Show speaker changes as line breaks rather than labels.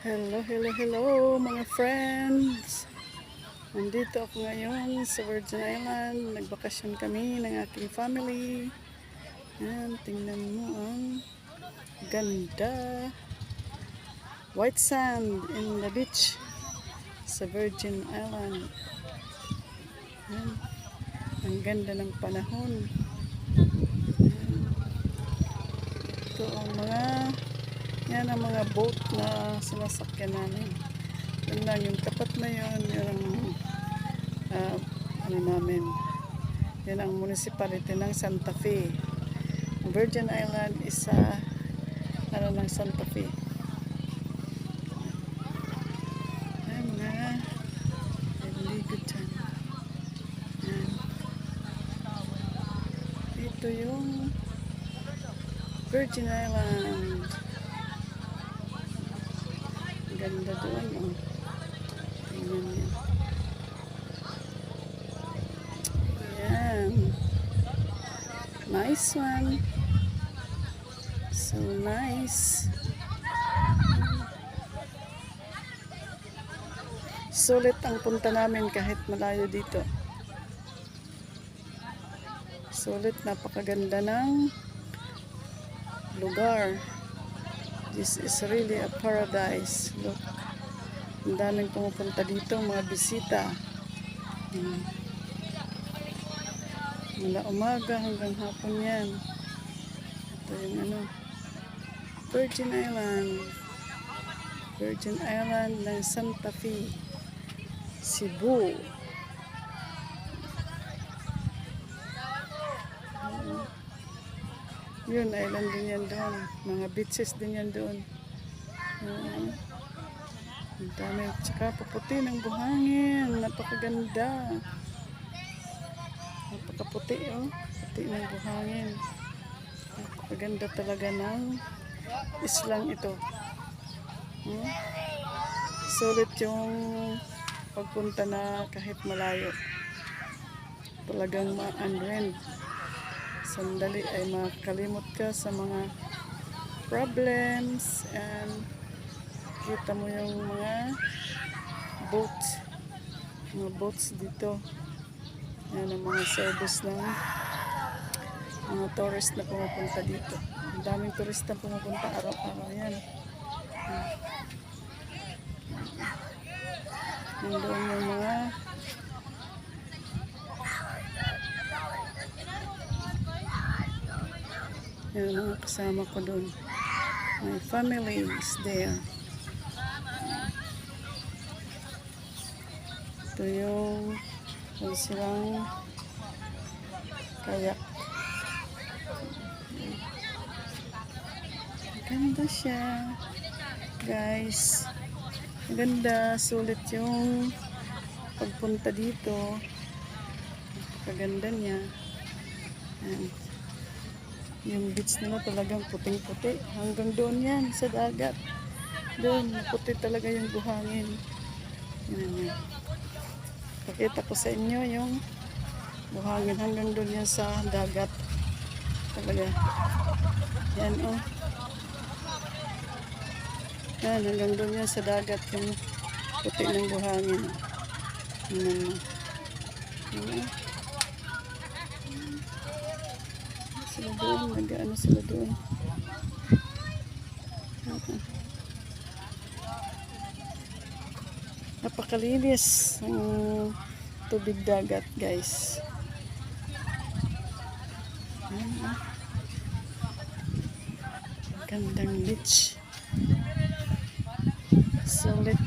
Hello, hello, hello mga friends. Nandito ako ngayon sa Virgin Island. Nagbakasyon kami ng aking family. Yan, tingnan mo ang ganda. White sand in the beach sa Virgin Island. Yan, ang ganda ng panahon. Yan. Ito ang yan ang mga boat na sinasakyan namin. Yun lang, yung tapat na yun ang ano namin. Yan ang municipality ng Santa Fe. Virgin Island is ng Santa Fe. Ayan mga naliligo dyan. Ayan. Ito yung Virgin Island. Ganda doon, oh. Tingnan niyo. Ayan. Nice one. So nice. Sulit ang punta namin kahit malayo dito. Sulit, napakaganda ng lugar. This is really a paradise. Look, ang daming pumupunta dito, mga bisita. Mula umaga hanggang hapon yan. Ito yung Virgin Island. Virgin Island ng Santa Fe, Cebu. Yun, island din yan doon. Mga beaches din yan doon. Ang dami. Tsaka paputi ng buhangin. Napakaganda. Napakaputi, oh. Puti ng buhangin. Napakaganda talaga ng islang ito. Sulit yung pagpunta na kahit malayo. Talagang ma-unwind. Sandali ay makalimot ka sa mga problems and kita mo yung mga boats dito. Yan ang mga service ng mga tourist na pumupunta dito. Ang daming turista pumupunta araw-araw yan. Nandoon yung mga yan ang kasama ko doon. My family is there. Ito yung silang kayak. Ganda siya, guys. Ganda, sulit yung pagpunta dito. Kaganda niya. Ayan. Yung beach nila talagang puting-puti. Hanggang doon yan sa dagat. Doon, puti talaga yung buhangin. Yan. Pakita ko sa inyo yung buhangin. Hanggang doon yan sa dagat. Talaga. Yan, oh. Yan, hanggang doon yan sa dagat. Yung puti ng buhangin. Yan. Yan. Sila doon, nag-ano sila doon. Napakalinis ang tubig dagat, guys. Gandang beach. Sulit.